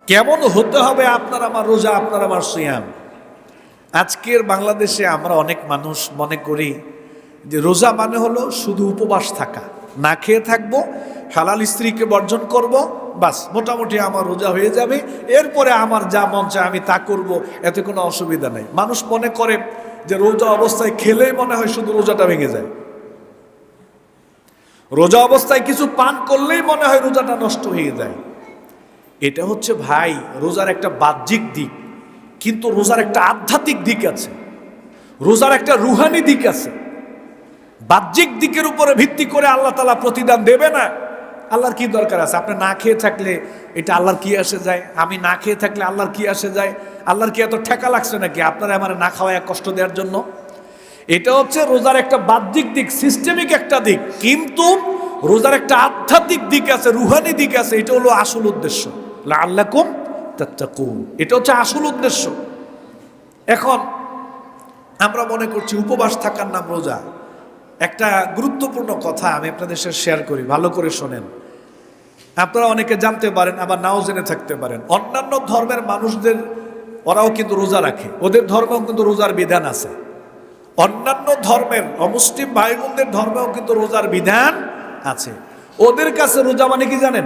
কেমন হতে হবে আপনার আমার রোজা, আপনার আমার সিয়াম। আজকের বাংলাদেশে আমরা অনেক মানুষ মনে করি যে রোজা মানে হলো শুধু উপবাস থাকা, না খেয়ে থাকবো, হালাল স্ত্রীকে বর্জন করব, বাস মোটামুটি আমার রোজা হয়ে যাবে, এরপরে আমার যা মন চায় আমি তা করব, এতে কোনো অসুবিধা নেই। মানুষ মনে করে যে রোজা অবস্থায় খেলেই মনে হয় শুধু রোজাটা ভেঙে যায়, রোজা অবস্থায় কিছু পান করলেই মনে হয় রোজাটা নষ্ট হয়ে যায়। এটা হচ্ছে ভাই রোজার একটা বাহ্যিক দিক, কিন্তু রোজার একটা আধ্যাত্মিক দিক আছে, রোজার একটা রুহানি দিক আছে। বাহ্যিক দিকের উপরে ভিত্তি করে আল্লাহ তাআলা প্রতিদান দেবে না। আল্লাহর কি দরকার আছে? আপনি না খেয়ে থাকলে এটা আল্লাহর কি আসে যায়? আমি না খেয়ে থাকলে আল্লাহর কি আসে যায়? আল্লাহর কি এত ঠেকা লাগছে নাকি আপনারা আমার না খাওয়ায় কষ্ট দেওয়ার জন্য? এটা হচ্ছে রোজার একটা বাহ্যিক দিক, সিস্টেমিক একটা দিক, কিন্তু রোজার একটা আধ্যাত্মিক দিক আছে, রুহানি দিক আছে। এটা হলো আসল উদ্দেশ্য, লাআল্লাকুম তাত্তাকুন, এটা হচ্ছে আসল উদ্দেশ্য। এখন আমরা মনে করছি উপবাস থাকার নাম রোজা। একটা গুরুত্বপূর্ণ কথা আমি আপনাদের সাথে শেয়ার করি, ভালো করে শোনেন। আপনারা অনেকে জানতে পারেন, আবার নাও জেনে থাকতে পারেন। অন্যান্য ধর্মের মানুষদের ওরাও কিন্তু রোজা রাখে, ওদের ধর্মেও কিন্তু রোজার বিধান আছে। অন্যান্য ধর্মের অমুসলিম ভাই বোনদের ধর্মেও কিন্তু রোজার বিধান আছে। ওদের কাছে রোজা মানে কি জানেন?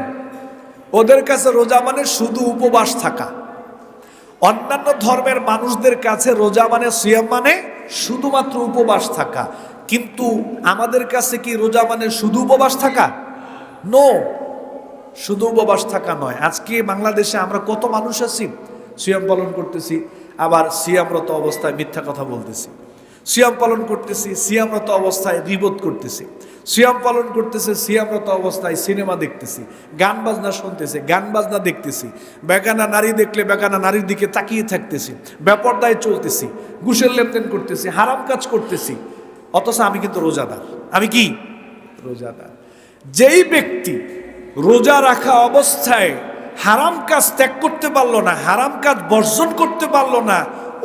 ওদের কাছে রোজা মানে শুধু উপবাস থাকা। অন্যান্য ধর্মের মানুষদের কাছে রোজা মানে সিয়াম মানে শুধুমাত্র উপবাস থাকা। কিন্তু আমাদের কাছে কি রোজা মানে শুধু উপবাস থাকা? নো, শুধু উপবাস থাকা নয়। আজকে বাংলাদেশে আমরা কত মানুষ আছি সিয়াম পালন করতেছি, আবার সিয়ামরত অবস্থায় মিথ্যা কথা বলতেছি, সিয়াম পালন করতেছি, সিয়ামরত অবস্থায় গীবত করতেছি, সিয়াম পালন করতেছে, সিয়ামরত অবস্থায় সিনেমা দেখতেছি, গান বাজনা শুনতেছি, গান বাজনা দেখতেছি, বেগানা নারী দেখলে বেগানা নারীর দিকে তাকিয়ে থাকতেছি, বেপরদায় চলতেছি, ঘুষের লেনদেন করতেছি, হারাম কাজ করতেছি, অথচ আমি কিন্তু রোজাদার। আমি কি রোজাদার? যেই ব্যক্তি রোজা রাখা অবস্থায় হারাম কাজ ত্যাগ করতে পারলো না, হারাম কাজ বর্জন করতে পারলো না,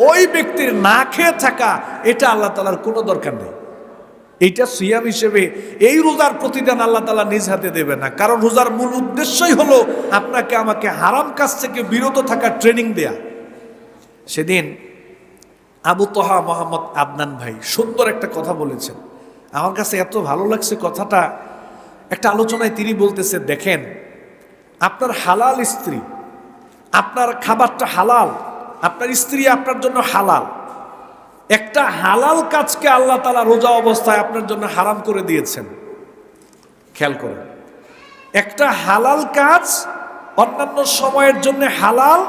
ওই ব্যক্তির না খেয়ে থাকা এটা আল্লাহ তাআলার কোনো দরকার নেই। এইটা সিয়াম হিসেবে এই রোজার প্রতিদান আল্লাহ তাআলা নিজ হাতে দেবে না। কারণ রোজার মূল উদ্দেশ্যই হলো আপনাকে আমাকে হারাম কাজ থেকে বিরত থাকার ট্রেনিং দেয়া। সেদিন আবু তহা মোহাম্মদ আদনান ভাই সুন্দর একটা কথা বলেছেন, আমার কাছে এত ভালো লাগছে কথাটা। একটা আলোচনায় তিনি বলতেছে, দেখেন আপনার হালাল স্ত্রী, আপনার খাবারটা হালাল, আপনার স্ত্রী আপনার জন্য হালাল। একটা হালাল কাজকে আল্লাহ তাআলা রোজা অবস্থায় আপনার জন্য হারাম করে দিয়েছেন। খেয়াল করেন, একটা হালাল কাজ অন্যান্য সময়ের জন্য হালাল,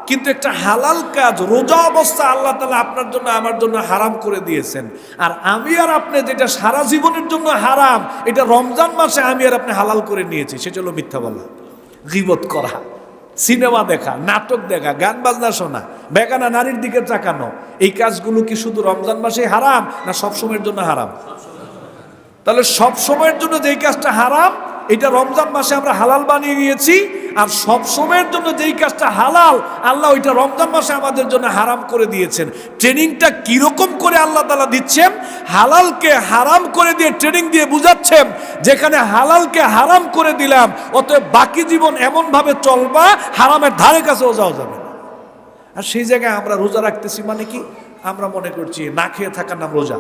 কিন্তু একটা হালাল কাজ রোজা অবস্থায় আল্লাহ তাআলা আপনার জন্য আমার জন্য হারাম করে দিয়েছেন। আর আমি আর আপনি যেটা সারা জীবনের জন্য হারাম, এটা রমজান মাসে আমি আর আপনি হালাল করে নিয়েছি। সেটা হলো মিথ্যা বলা, গীবত করা, সিনেমা দেখা, নাটক দেখা, গান বাজনা শোনা, বেগানা নারীর দিকে তাকানো। এই কাজগুলো কি শুধু রমজান মাসে হারাম, না সব সময়ের জন্য হারাম? তাহলে সব সময়ের জন্য যেই কাজটা হারাম, এটা রমজান মাসে আমরা হালাল বানিয়ে নিয়েছি। আর সব সময়ের জন্য যেই কাজটা হালাল, আল্লাহ ওইটা রমজান মাসে আমাদের জন্য হারাম করে দিয়েছেন। ট্রেনিংটা কিরকম করে আল্লাহ তাআলা দিচ্ছেন? হালালকে হারাম করে দিয়ে ট্রেনিং দিয়ে বুঝাচ্ছেন, যেখানে হালালকে হারাম করে দিলাম, অতএব বাকি জীবন এমনভাবে চলবা হারামের ধারে কাছেও যাওয়া যাবে না। আর সেই জায়গায় আমরা রোজা রাখতেছি মানে কি? আমরা মনে করছি না খেয়ে থাকার নাম রোজা,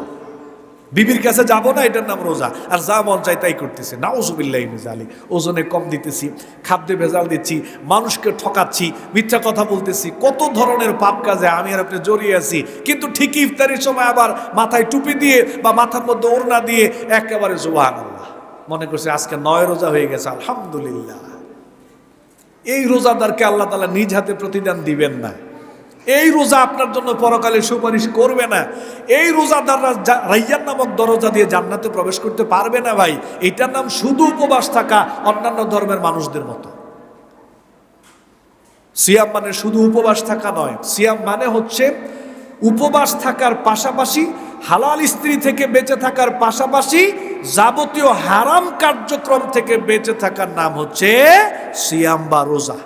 বিবির কাছে যাব না এটার নাম রোজা, আর যা মন চাই তাই করতেছে। নাউজুবিল্লাহি মিন যালিক। ওজনে কম দিতেছি, খাদ্যে ভেজাল দিচ্ছি, মানুষকে ঠকাচ্ছি, মিথ্যা কথা বলতেছি, কত ধরনের পাপ কাজে আমি আর আপনি জড়িয়ে আছি। কিন্তু ঠিকই ইফতারির সময় আবার মাথায় টুপি দিয়ে বা মাথার মধ্যে ওড়না দিয়ে একেবারে সুবহানাল্লাহ মনে করছে আজকে 9 রোজা হয়ে গেছে, আলহামদুলিল্লাহ। এই রোজাদারকে আল্লাহ তাআলা নিজ হাতে প্রতিদান দিবেন না। এই রোজা আপনার জন্য পরকালে সুপারিশ করবে না। এই রোজাদাররা রাইয়ান নামক দরজা দিয়ে জান্নাতে প্রবেশ করতে পারবে না ভাই। এটার নাম শুধু উপবাস থাকা, অন্যান্য ধর্মের মানুষদের মতো। সিয়াম মানে শুধু উপবাস থাকা নয়। সিয়াম মানে হচ্ছে উপবাস থাকার পাশাপাশি, হালাল স্ত্রী থেকে বেঁচে থাকার পাশাপাশি যাবতীয় হারাম কার্যক্রম থেকে বেঁচে থাকার নাম হচ্ছে সিয়াম বা রোজা।